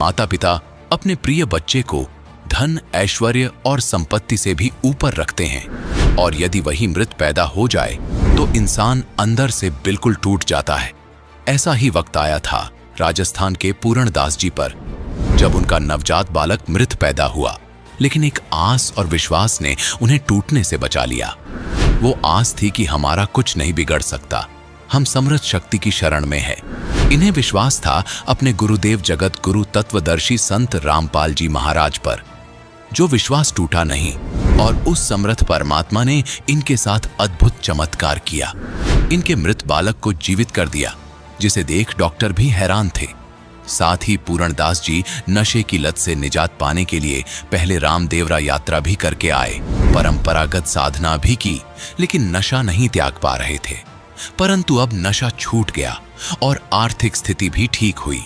माता पिता अपने प्रिय बच्चे को धन, ऐश्वर्य और संपत्ति से भी ऊपर रखते हैं और यदि वही मृत पैदा हो जाए तो इंसान अंदर से बिल्कुल टूट जाता है। ऐसा ही वक्त आया था राजस्थान के पूरणदास जी पर, जब उनका नवजात बालक मृत पैदा हुआ, लेकिन एक आस और विश्वास ने उन्हें टूटने से बचा लिया। वो आस थी कि हमारा कुछ नहीं बिगड़ सकता, हम समृद्ध शक्ति की शरण में है। इन्हें विश्वास था अपने गुरुदेव जगत गुरु तत्वदर्शी संत रामपाल जी महाराज पर। जो विश्वास टूटा नहीं और उस समर्थ परमात्मा ने इनके साथ अद्भुत चमत्कार किया। इनके मृत बालक को जीवित कर दिया, जिसे देख डॉक्टर भी हैरान थे। साथ ही पूरणदास जी नशे की लत से निजात पाने के लिए पहले रामदेवरा यात्रा भी करके आए, परंपरागत साधना भी की, लेकिन नशा नहीं त्याग पा रहे थे। परंतु अब नशा छूट गया और आर्थिक स्थिति भी ठीक हुई।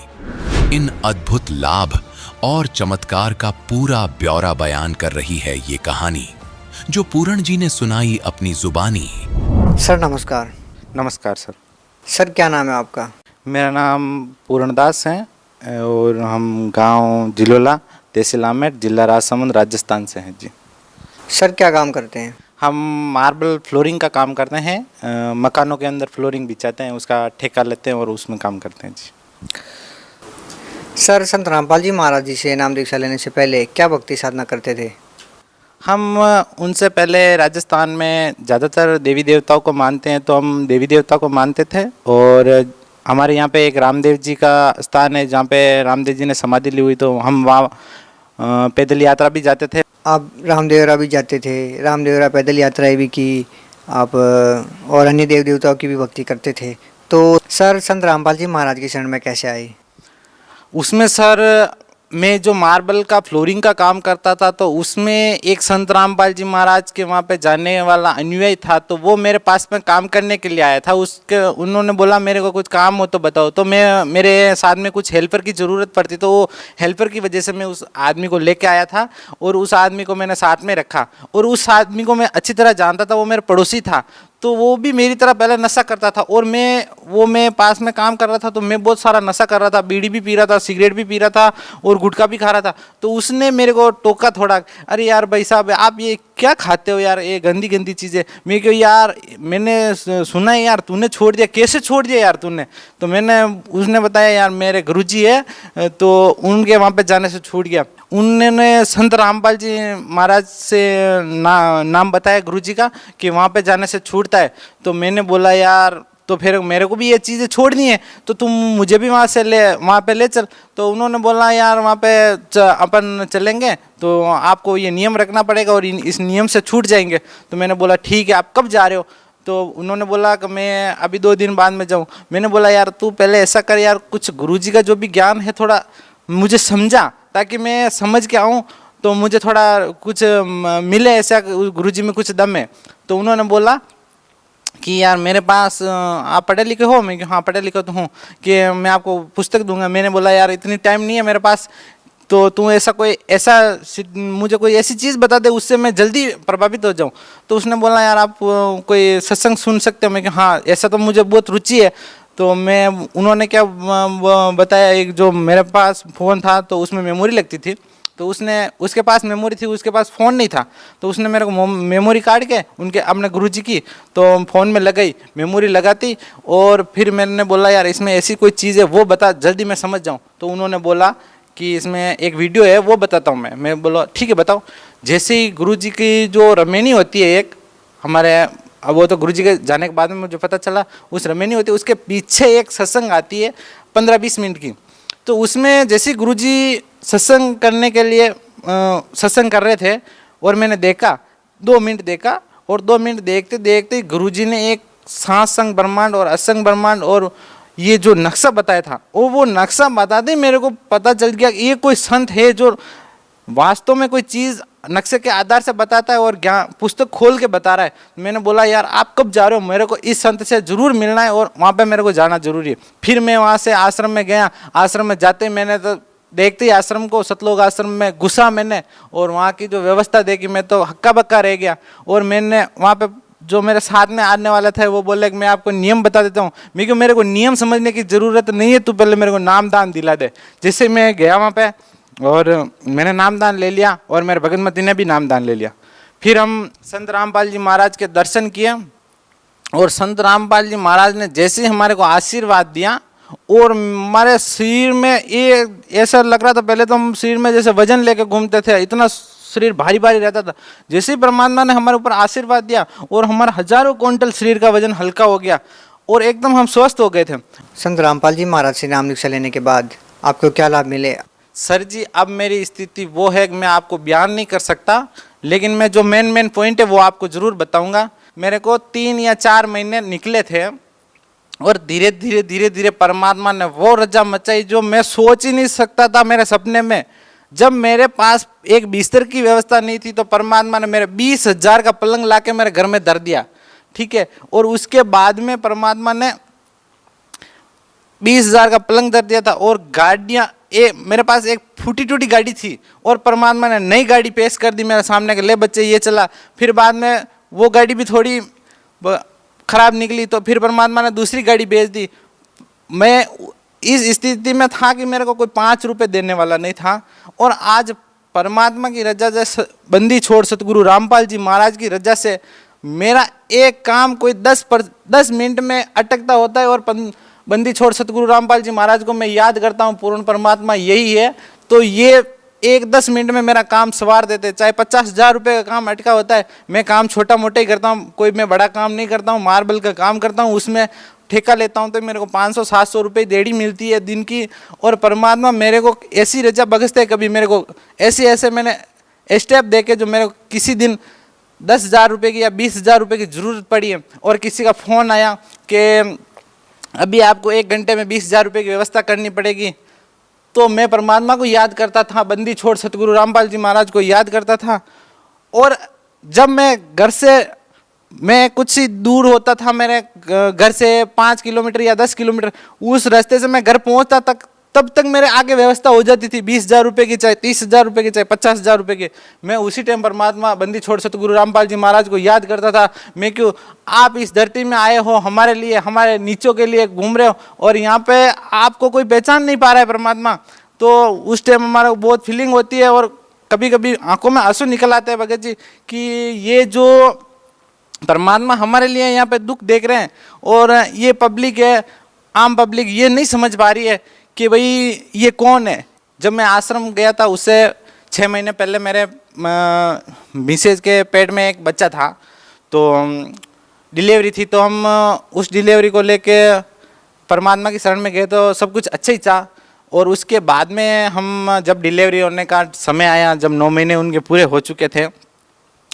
इन अद्भुत लाभ और चमत्कार का पूरा ब्यौरा बयान कर रही है ये कहानी, जो पूरण जी ने सुनाई अपनी जुबानी। सर नमस्कार। नमस्कार सर। सर क्या नाम है आपका? मेरा नाम पूरणदास है और हम गांव जिलोला, तहसील आमेर, जिला राजसमंद, राजस्थान से हैं जी। सर क्या काम करते हैं? हम मार्बल फ्लोरिंग का काम करते हैं, मकानों के अंदर फ्लोरिंग बिछाते हैं, उसका ठेका लेते हैं और उसमें काम करते हैं जी। सर संत रामपाल जी महाराज जी से नाम दीक्षा लेने से पहले क्या भक्ति साधना करते थे? हम उनसे पहले राजस्थान में ज़्यादातर देवी देवताओं को मानते हैं, तो हम देवी देवता को मानते थे। और हमारे यहाँ पे एक रामदेव जी का स्थान है जहाँ पे रामदेव जी ने समाधि ली हुई, तो हम वहाँ पैदल यात्रा भी जाते थे। आप रामदेवरा भी जाते थे, रामदेवरा पैदल यात्राएं भी की आप, और अन्य देव देवताओं की भी भक्ति करते थे। तो सर संत रामपाल जी महाराज की शरण में कैसे आए? उसमें सर मैं जो मार्बल का फ्लोरिंग का काम करता था, तो उसमें एक संत रामपाल जी महाराज के वहाँ पे जाने वाला अनुयायी था, तो वो मेरे पास में काम करने के लिए आया था। उसके उन्होंने बोला मेरे को कुछ काम हो तो बताओ, तो मेरे साथ में कुछ हेल्पर की ज़रूरत पड़ती, तो वो हेल्पर की वजह से मैं उस आदमी को लेके आया था और उस आदमी को मैंने साथ में रखा। और उस आदमी को मैं अच्छी तरह जानता था, वो मेरा पड़ोसी था, तो वो भी मेरी तरह पहले नशा करता था और मैं पास में काम कर रहा था, तो मैं बहुत सारा नशा कर रहा था, बीड़ी भी पी रहा था, सिगरेट भी पी रहा था और गुटखा भी खा रहा था। तो उसने मेरे को टोका थोड़ा, अरे यार भाई साहब आप ये क्या खाते हो यार, ये गंदी गंदी चीज़ें। मैं क्यों यार, मैंने सुना है यार तूने छोड़ दिया, कैसे छोड़ दिया यार तूने? तो उसने बताया यार मेरे गुरुजी है, तो उनके वहाँ पे जाने से छूट गया। उन्होंने संत रामपाल जी महाराज से नाम बताया गुरुजी का कि वहाँ पे जाने से छूटता है। तो मैंने बोला यार तो फिर मेरे को भी ये चीज़ें छोड़नी है, तो तुम मुझे भी वहाँ पे ले चल। तो उन्होंने बोला यार वहाँ पे अपन चलेंगे तो आपको ये नियम रखना पड़ेगा और इस नियम से छूट जाएंगे। तो मैंने बोला ठीक है, आप कब जा रहे हो? तो उन्होंने बोला कि मैं अभी 2 दिन बाद में जाऊँ। मैंने बोला यार तू पहले ऐसा कर यार, कुछ गुरुजी का जो भी ज्ञान है थोड़ा मुझे समझा, ताकि मैं समझ के आऊँ तो मुझे थोड़ा कुछ मिले, ऐसा गुरुजी में कुछ दम है। तो उन्होंने बोला कि यार मेरे पास आप पढ़े लिखे हो? मैं हाँ पढ़े लिखे तो हूँ, कि मैं आपको पुस्तक दूंगा। मैंने बोला यार इतनी टाइम नहीं है मेरे पास, तो तू मुझे कोई ऐसी चीज़ बता दे उससे मैं जल्दी प्रभावित हो जाऊँ। तो उसने बोला यार आप कोई सत्संग सुन सकते हो? मैं हाँ ऐसा तो मुझे बहुत रुचि है। तो उन्होंने क्या बताया, एक जो मेरे पास फ़ोन था तो उसमें मेमोरी लगती थी, तो उसके पास मेमोरी थी, उसके पास फ़ोन नहीं था। तो उसने मेरे को मेमोरी काट के उनके अपने गुरुजी की तो फ़ोन में लगाई, मेमोरी लगाती, और फिर मैंने बोला यार इसमें ऐसी कोई चीज़ है वो बता, जल्दी मैं समझ जाऊँ। तो उन्होंने बोला कि इसमें एक वीडियो है वो बताता हूँ मैं बोला ठीक है बताओ। जैसे ही गुरुजी की जो रमेनी होती है एक हमारे, अब वो तो गुरुजी के जाने के बाद में मुझे पता चला, उस रमेनी होती है उसके पीछे एक सत्संग आती है 15-20 मिनट की। तो उसमें जैसे गुरुजी सत्संग करने के लिए सत्संग कर रहे थे और मैंने देखा 2 मिनट देखा, और 2 मिनट देखते देखते गुरुजी ने एक सात संग ब्रह्मांड और असंग ब्रह्मांड और ये जो नक्शा बताया था, वो नक्शा बताते मेरे को पता चल गया कि ये कोई संत है जो वास्तव में कोई चीज़ नक्शे के आधार से बताता है और ज्ञान पुस्तक खोल के बता रहा है। मैंने बोला यार आप कब जा रहे हो? मेरे को इस संत से ज़रूर मिलना है और वहाँ पे मेरे को जाना जरूरी है। फिर मैं वहाँ से आश्रम में गया। आश्रम में जाते मैंने तो देखते ही आश्रम को, सतलोक आश्रम में घुसा मैंने, और वहाँ की जो व्यवस्था देखी मैं तो हक्का बक्का रह गया। और मैंने वहाँ पे जो मेरे साथ में आने वाला था वो बोले कि मैं आपको नियम बता देता हूँ। मैं क्यों, मेरे को नियम समझने की ज़रूरत नहीं है, तू पहले मेरे को नाम दान दिला दे। जिससे मैं गया वहाँ पे और मैंने नाम दान ले लिया और मेरे भगतमती ने भी नाम दान ले लिया। फिर हम संत रामपाल जी महाराज के दर्शन किए और संत रामपाल जी महाराज ने जैसे ही हमारे को आशीर्वाद दिया और हमारे शरीर में ये ऐसा लग रहा था, पहले तो हम शरीर में जैसे वजन लेके घूमते थे, इतना शरीर भारी भारी रहता था। जैसे ही परमात्मा ने हमारे ऊपर आशीर्वाद दिया और हमारा हजारों क्विंटल शरीर का वजन हल्का हो गया और एकदम हम स्वस्थ हो गए थे। संत रामपाल जी महाराज से नाम दीक्षा लेने के बाद आपको क्या लाभ मिले? सर जी, अब मेरी स्थिति वो है कि मैं आपको बयान नहीं कर सकता, लेकिन मैं जो मेन पॉइंट है वो आपको ज़रूर बताऊंगा। मेरे को 3 या 4 महीने निकले थे और धीरे धीरे परमात्मा ने वो रजा मचाई जो मैं सोच ही नहीं सकता था मेरे सपने में। जब मेरे पास एक बिस्तर की व्यवस्था नहीं थी तो परमात्मा ने मेरे 20,000 का पलंग लाके मेरे घर में धर दिया, ठीक है। और उसके बाद में परमात्मा ने 20,000 का पलंग धर दिया था और गाड़ियाँ, मेरे पास एक फूटी टूटी गाड़ी थी और परमात्मा ने नई गाड़ी पेश कर दी मेरे सामने के, ले बच्चे ये चला। फिर बाद में वो गाड़ी भी थोड़ी खराब निकली तो फिर परमात्मा ने दूसरी गाड़ी बेच दी। मैं इस स्थिति में था कि मेरे को कोई 5 रुपए देने वाला नहीं था और आज परमात्मा की रजा से, बंदी छोड़ सतगुरु रामपाल जी महाराज की रजा से मेरा एक काम कोई 10 मिनट में अटकता होता है और बंदी छोड़ सतगुरु रामपाल जी महाराज को मैं याद करता हूँ, पूर्ण परमात्मा यही है। तो ये 10 मिनट में मेरा काम सवार देते। चाहे 50,000 रुपये का काम अटका होता है, मैं काम छोटा मोटा ही करता हूँ, कोई मैं बड़ा काम नहीं करता हूँ। मार्बल का काम करता हूँ, उसमें ठेका लेता हूँ तो मेरे को 500-700 रुपये देड़ी मिलती है दिन की। और परमात्मा मेरे को ऐसी रजा बख्शते है, कभी मेरे को ऐसे मैंने स्टेप दे के जो मेरे को किसी दिन 10,000 रुपये की या 20,000 रुपये की ज़रूरत पड़ी है और किसी का फ़ोन आया कि अभी आपको 1 घंटे में 20,000 रुपये की व्यवस्था करनी पड़ेगी, तो मैं परमात्मा को याद करता था, बंदी छोड़ सतगुरु रामपाल जी महाराज को याद करता था। और जब मैं घर से, मैं कुछ ही दूर होता था, मेरे घर से 5 किलोमीटर या 10 किलोमीटर, उस रास्ते से मैं घर पहुंचता तब तक मेरे आगे व्यवस्था हो जाती थी 20,000 रुपये की, चाहे 30,000 रुपये की, चाहे 50,000 रुपये की। मैं उसी टाइम परमात्मा बंदी छोड़ सतगुरु रामपाल जी महाराज को याद करता था। मैं क्यों, आप इस धरती में आए हो हमारे लिए, हमारे नीचों के लिए घूम रहे हो और यहाँ पे आपको कोई पहचान नहीं पा रहा है परमात्मा। तो उस टाइम हमारा बहुत फीलिंग होती है और कभी कभी आंखों में आंसू निकल आते हैं भगत जी कि ये जो परमात्मा हमारे लिए यहाँ पे दुख देख रहे हैं और ये पब्लिक है, आम पब्लिक ये नहीं समझ पा रही है कि भाई ये कौन है। जब मैं आश्रम गया था उससे 6 महीने पहले मेरे मिसेज के पेट में एक बच्चा था, तो डिलीवरी थी, तो हम उस डिलीवरी को लेके परमात्मा की शरण में गए तो सब कुछ अच्छा ही था। और उसके बाद में हम जब डिलीवरी होने का समय आया, जब 9 महीने उनके पूरे हो चुके थे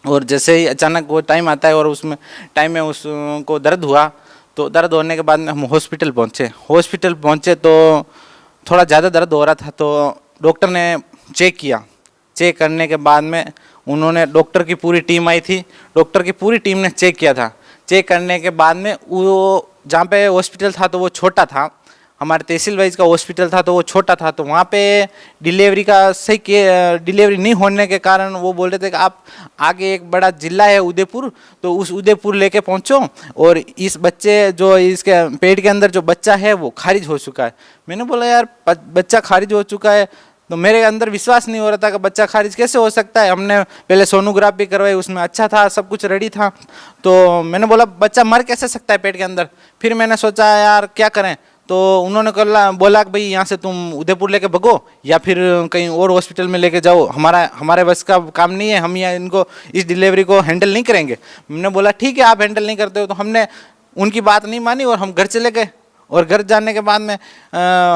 और जैसे ही अचानक वो टाइम आता है और उसमें टाइम में उसको दर्द हुआ, तो दर्द होने के बाद में हम हॉस्पिटल पहुँचे तो थोड़ा ज़्यादा दर्द हो रहा था। तो डॉक्टर ने चेक किया, चेक करने के बाद में उन्होंने, डॉक्टर की पूरी टीम आई थी, डॉक्टर की पूरी टीम ने चेक किया था। चेक करने के बाद में वो जहाँ पे हॉस्पिटल था तो वो छोटा था, हमारे तहसील वाइज का हॉस्पिटल था तो वो छोटा था, तो वहाँ पे डिलीवरी का सही डिलीवरी नहीं होने के कारण वो बोल रहे थे कि आप आगे एक बड़ा ज़िला है उदयपुर, तो उस उदयपुर लेके पहुँचो और इस बच्चे जो इसके पेट के अंदर जो बच्चा है वो खारिज हो चुका है। मैंने बोला यार बच्चा खारिज हो चुका है, तो मेरे अंदर विश्वास नहीं हो रहा था कि बच्चा खारिज कैसे हो सकता है। हमने पहले सोनोग्राफी करवाई, उसमें अच्छा था, सब कुछ रेडी था, तो मैंने बोला बच्चा मर कैसे सकता है पेट के अंदर। फिर मैंने सोचा यार क्या करें, तो उन्होंने बोला कि भाई यहाँ से तुम उदयपुर लेके भगो या फिर कहीं और हॉस्पिटल में लेके जाओ, हमारे बस का काम नहीं है, हम यहाँ इनको इस डिलीवरी को हैंडल नहीं करेंगे। मैंने बोला ठीक है, आप हैंडल नहीं करते हो। तो हमने उनकी बात नहीं मानी और हम घर चले गए। और घर जाने के बाद में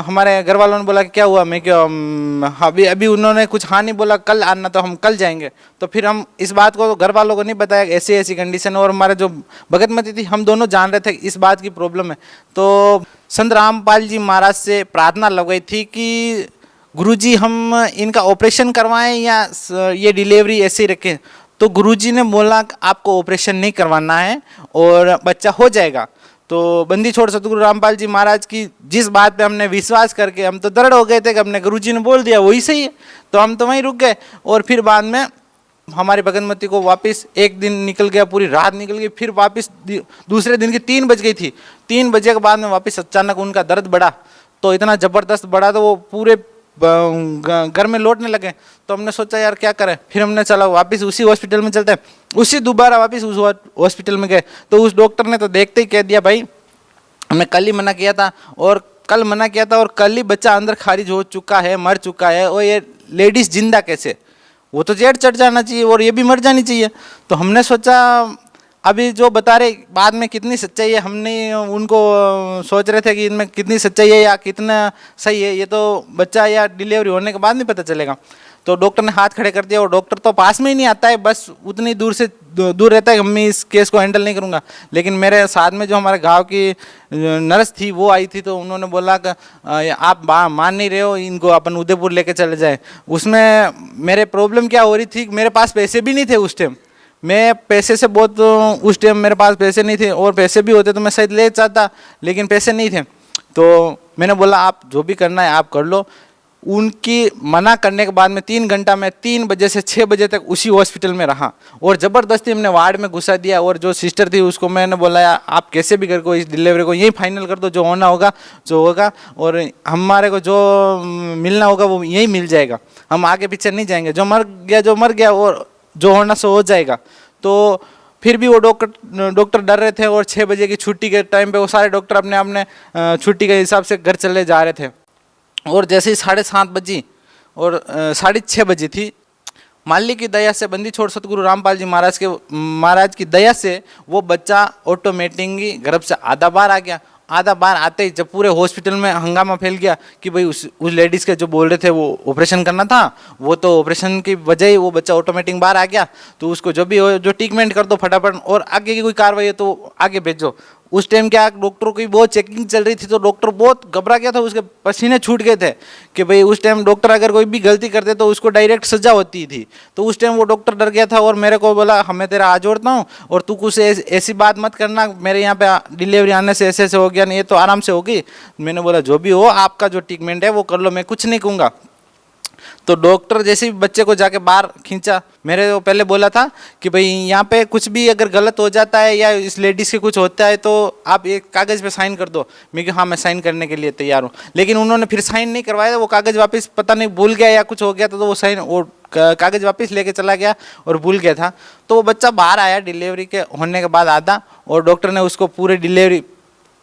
हमारे घर वालों ने बोला कि क्या हुआ, मैं क्यों अभी उन्होंने कुछ हाँ नहीं बोला, कल आना, तो हम कल जाएंगे। तो फिर हम इस बात को घर वालों को नहीं बताया ऐसी ऐसी कंडीशन, और हमारे जो भगतमती थी हम दोनों जान रहे थे इस बात की प्रॉब्लम है। तो संत रामपाल जी महाराज से प्रार्थना लगाई थी कि गुरुजी हम इनका ऑपरेशन करवाएं या ये डिलीवरी ऐसे ही रखें। तो गुरुजी ने बोला कि आपको ऑपरेशन नहीं करवाना है और बच्चा हो जाएगा। तो बंदी छोड़ सतगुरु रामपाल जी महाराज की जिस बात पे हमने विश्वास करके, हम तो दृढ़ हो गए थे कि अपने गुरुजी ने बोल दिया वही सही है, तो हम तो वहीं रुक गए। और फिर बाद में हमारी भगतमती को वापस एक दिन निकल गया, पूरी रात निकल गई, फिर वापस दूसरे दिन की 3 बज गई थी। 3 बजे के बाद में वापस अचानक उनका दर्द बढ़ा, तो इतना ज़बरदस्त बढ़ा तो वो पूरे घर में लौटने लगे। तो हमने सोचा यार क्या करें, फिर हमने चला वापस उसी हॉस्पिटल में चलते हैं। उसी दोबारा वापस उस हॉस्पिटल में गए तो उस डॉक्टर ने तो देखते ही कह दिया भाई हमने कल ही मना किया था और कल ही बच्चा अंदर खारिज हो चुका है, मर चुका है, और ये लेडीज जिंदा कैसे, वो तो जेड चढ़ जाना चाहिए और ये भी मर जानी चाहिए। तो हमने सोचा अभी जो बता रहे बाद में कितनी सच्चाई है, हमने उनको सोच रहे थे कि इनमें कितनी सच्चाई है या कितना सही है, ये तो बच्चा या डिलीवरी होने के बाद नहीं पता चलेगा। तो डॉक्टर ने हाथ खड़े कर दिया और डॉक्टर तो पास में ही नहीं आता है, बस उतनी दूर से दूर रहता है कि मैं इस केस को हैंडल नहीं करूँगा। लेकिन मेरे साथ में जो हमारे गांव की नर्स थी वो आई थी, तो उन्होंने बोला कि आप मान नहीं रहे हो, इनको अपन उदयपुर लेके चले जाए। उसमें मेरे प्रॉब्लम क्या हो रही थी, मेरे पास पैसे भी नहीं थे उस टाइम। मैं पैसे से बहुत उस टाइम मेरे पास पैसे नहीं थे, और पैसे भी होते तो मैं शायद ले चाहता, लेकिन पैसे नहीं थे। तो मैंने बोला आप जो भी करना है आप कर लो। उनकी मना करने के बाद में 3 घंटा में 3 बजे से 6 बजे तक उसी हॉस्पिटल में रहा और ज़बरदस्ती हमने वार्ड में घुसा दिया। और जो सिस्टर थी उसको मैंने बोला आप कैसे भी करके इस डिलीवरी को यही फाइनल कर दो, जो होना होगा जो होगा, और हमारे को जो मिलना होगा वो यही मिल जाएगा, हम आगे पीछे नहीं जाएंगे, जो मर गया और जो होना सो हो जाएगा। तो फिर भी वो डॉक्टर डर रहे थे और 6 बजे की छुट्टी के टाइम पे वो सारे डॉक्टर अपने छुट्टी के हिसाब से घर चले जा रहे थे। और जैसे ही 7:30 बजी और 6:30 बजी थी, माली की दया से, बंदी छोड़ सतगुरु रामपाल जी महाराज की दया से वो बच्चा ऑटोमेटिकली गर्भ से आधा बार आ गया। आधा बार आते ही जब पूरे हॉस्पिटल में हंगामा फैल गया कि भाई उस लेडीज़ के जो बोल रहे थे वो ऑपरेशन करना था, वो तो ऑपरेशन की वजह ही वो बच्चा ऑटोमेटिक बाहर आ गया, तो उसको जो भी हो जो ट्रीटमेंट कर दो फटाफट, और आगे की कोई कार्रवाई है तो आगे भेजो। उस टाइम क्या डॉक्टरों की बहुत चेकिंग चल रही थी, तो डॉक्टर बहुत घबरा गया था, उसके पसीने छूट गए थे कि भाई उस टाइम डॉक्टर अगर कोई भी गलती करते तो उसको डायरेक्ट सजा होती थी। तो उस टाइम वो डॉक्टर डर गया था और मेरे को बोला हमें तेरा हाथ जोड़ता हूँ और तू कुछ ऐसी बात मत करना, मेरे यहाँ पे डिलीवरी आने से ऐसे हो गया, नहीं ये तो आराम से होगी। मैंने बोला जो भी हो आपका जो ट्रीटमेंट है वो कर लो, मैं कुछ नहीं कहूँगा। तो डॉक्टर जैसे ही बच्चे को जाके बाहर खींचा, मेरे को पहले बोला था कि भाई यहाँ पे कुछ भी अगर गलत हो जाता है या इस लेडीज़ के कुछ होता है तो आप एक कागज़ पे साइन कर दो। मैं हाँ मैं साइन करने के लिए तैयार हूँ, लेकिन उन्होंने फिर साइन नहीं करवाया। वो कागज़ वापस पता नहीं भूल गया या कुछ हो गया, तो वो साइन वो कागज़ वापस लेके चला गया और भूल गया था। तो वो बच्चा बाहर आया डिलीवरी के होने के बाद आधा, और डॉक्टर ने उसको पूरी डिलीवरी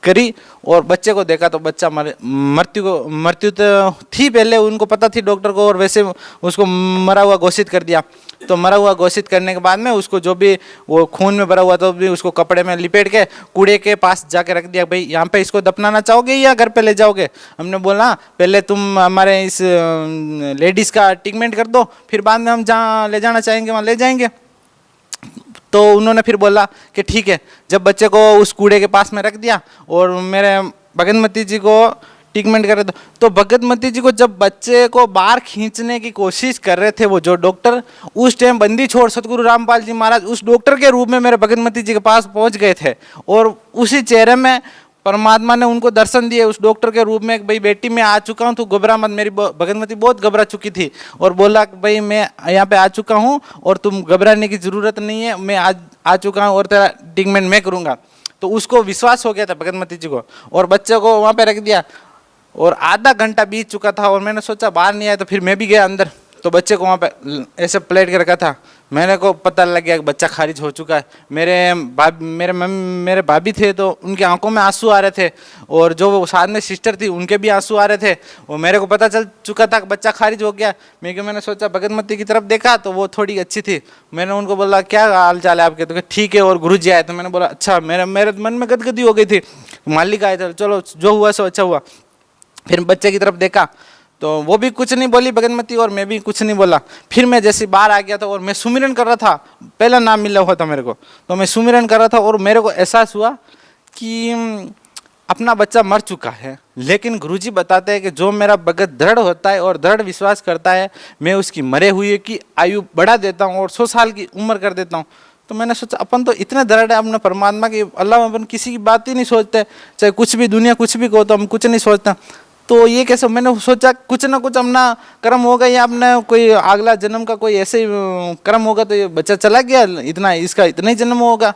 करी और बच्चे को देखा तो बच्चा मृत्यु तो थी, पहले उनको पता थी डॉक्टर को, और वैसे उसको मरा हुआ घोषित कर दिया। तो मरा हुआ घोषित करने के बाद में उसको जो भी वो खून में भरा हुआ था भी उसको कपड़े में लिपेट के कूड़े के पास जाके रख दिया। भाई यहाँ पे इसको दफनाना चाहोगे या घर पे ले जाओगे? हमने बोला पहले तुम हमारे इस लेडीज़ का ट्रीटमेंट कर दो, फिर बाद में हम जहाँ ले जाना चाहेंगे वहाँ ले जाएंगे। तो उन्होंने फिर बोला कि ठीक है। जब बच्चे को उस कूड़े के पास में रख दिया और मेरे भगतमती जी को ट्रीटमेंट कर रहे थे, तो भगतमती जी को जब बच्चे को बाहर खींचने की कोशिश कर रहे थे वो जो डॉक्टर, उस टाइम बंदी छोड़ सतगुरु रामपाल जी महाराज उस डॉक्टर के रूप में मेरे भगतमती जी के पास पहुंच गए थे, और उसी चेहरे में परमात्मा ने उनको दर्शन दिए उस डॉक्टर के रूप में। भाई बेटी मैं आ चुका हूँ, तू घबरा मत। मेरी भगतमती बहुत घबरा चुकी थी और बोला कि भाई मैं यहाँ पे आ चुका हूँ और तुम घबराने की ज़रूरत नहीं है, मैं आज आ चुका हूँ और तेरा ट्रीटमेंट मैं करूँगा। तो उसको विश्वास हो गया था भगतमती जी को, और बच्चे को वहाँ पे रख दिया। और आधा घंटा बीत चुका था और मैंने सोचा बाहर नहीं आया, तो फिर मैं भी गया अंदर। तो बच्चे को वहाँ पे ऐसे प्लेट के रखा था, मैंने को पता लग गया कि बच्चा खारिज हो चुका है। मेरे भाभी थे तो उनकी आंखों में आंसू आ रहे थे, और जो वो साथ में सिस्टर थी उनके भी आंसू आ रहे थे, और मेरे को पता चल चुका था कि बच्चा खारिज हो गया। मैंने सोचा भगतमती की तरफ देखा तो वो थोड़ी अच्छी थी। मैंने उनको बोला क्या हाल चाल है आपके? तो ठीक है। और गुरुजी आए तो मैंने बोला अच्छा। मेरे मन में गदगदी हो गई थी, मालिक आए थे, चलो जो हुआ सो अच्छा हुआ। फिर बच्चे की तरफ देखा तो वो भी कुछ नहीं बोली भगतमती, और मैं भी कुछ नहीं बोला। फिर मैं जैसे बाहर आ गया था और मैं सुमिरन कर रहा था, पहला नाम मिला हुआ था मेरे को, तो मैं सुमिरन कर रहा था और मेरे को एहसास हुआ कि अपना बच्चा मर चुका है। लेकिन गुरुजी बताते हैं कि जो मेरा भगत दृढ़ होता है और दृढ़ विश्वास करता है, मैं उसकी मरे हुए की आयु बढ़ा देता हूँ और 100 साल की उम्र कर देता हूँ। तो मैंने सोचा अपन तो इतने दृढ़ है अपने परमात्मा की, अल्लाह अपन किसी की बात ही नहीं सोचते, चाहे कुछ भी दुनिया कुछ भी कहो तो हम कुछ नहीं सोचते। तो ये कैसे, मैंने सोचा कुछ ना कुछ अपना कर्म होगा या अपना कोई अगला जन्म का कोई ऐसे कर्म होगा, तो ये बच्चा चला गया, इतना इसका इतना ही जन्म होगा।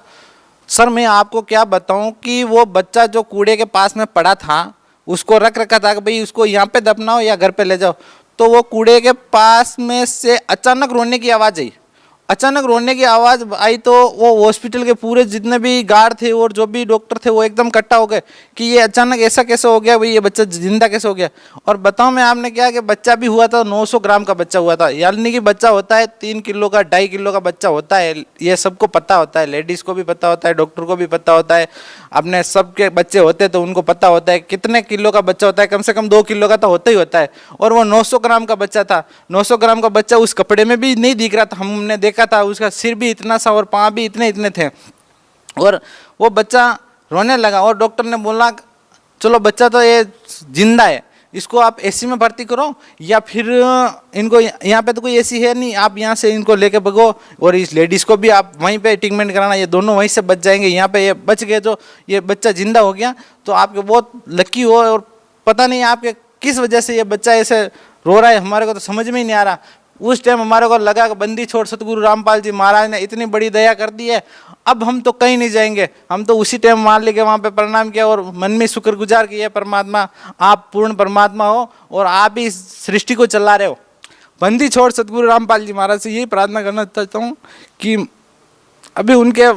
सर मैं आपको क्या बताऊं कि वो बच्चा जो कूड़े के पास में पड़ा था, उसको रख रखा था कि भाई उसको यहाँ पे दफनाओ या घर पे ले जाओ, तो वो कूड़े के पास में से अचानक रोने की आवाज़ आई। अचानक रोने की आवाज़ आई तो वो हॉस्पिटल के पूरे जितने भी गार्ड थे और जो भी डॉक्टर थे वो एकदम इकट्ठा हो गए कि ये अचानक ऐसा कैसे हो गया भाई, ये बच्चा जिंदा कैसे हो गया। और बताओ मैं आपने क्या कि बच्चा भी हुआ था 900 ग्राम का बच्चा हुआ था, यानी कि बच्चा होता है 3 किलो का, 2.5 किलो का बच्चा होता है। ये सबको पता होता है, लेडीज़ को भी पता होता है, डॉक्टर को भी पता होता है, अपने सबके बच्चे होते तो उनको पता होता है कितने किलो का बच्चा होता है, कम से कम 2 किलो का तो होता ही होता है। और वो 900 ग्राम का बच्चा था। 900 ग्राम का बच्चा उस कपड़े में भी नहीं दिख रहा था, हमने देखा था, उसका सिर भी इतना सा और पाँव भी इतने इतने थे। और वो बच्चा रोने लगा और डॉक्टर ने बोला चलो बच्चा तो ये जिंदा है, इसको आप एसी में भर्ती करो या फिर इनको, यहाँ पे तो कोई एसी है नहीं, आप यहाँ से इनको लेके भगो और इस लेडीज़ को भी आप वहीं पे ट्रीटमेंट कराना, ये दोनों वहीं से बच जाएंगे। यहाँ पे ये बच गए तो ये बच्चा जिंदा हो गया तो आपके बहुत लकी हो। और पता नहीं आपके किस वजह से ये बच्चा ऐसे रो रहा है, हमारे को तो समझ में ही नहीं आ रहा। उस टाइम हमारे को लगा कि बंदी छोड़ सतगुरु रामपाल जी महाराज ने इतनी बड़ी दया कर दी है, अब हम तो कहीं नहीं जाएंगे। हम तो उसी टाइम मान लेके वहाँ पे प्रणाम किया और मन में शुक्रगुजार किया, परमात्मा आप पूर्ण परमात्मा हो और आप ही सृष्टि को चला रहे हो। बंदी छोड़ सतगुरु रामपाल जी महाराज से यही प्रार्थना करना चाहता हूँ कि अभी उनके,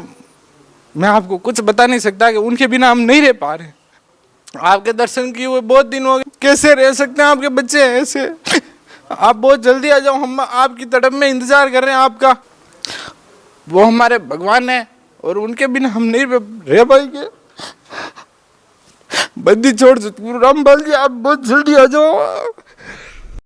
मैं आपको कुछ बता नहीं सकता कि उनके बिना हम नहीं रह पा रहे। आपके दर्शन किए हुए बहुत दिन हो गए, कैसे रह सकते हैं आपके बच्चे ऐसे। आप बहुत जल्दी आ जाओ, हम आपकी तड़प में इंतजार कर रहे हैं आपका। वो हमारे भगवान है और उनके बिना हम नहीं रह पाएंगे। बंदी छोड़ सतगुरु रामपाल जी आप बहुत जल्दी आ जाओ।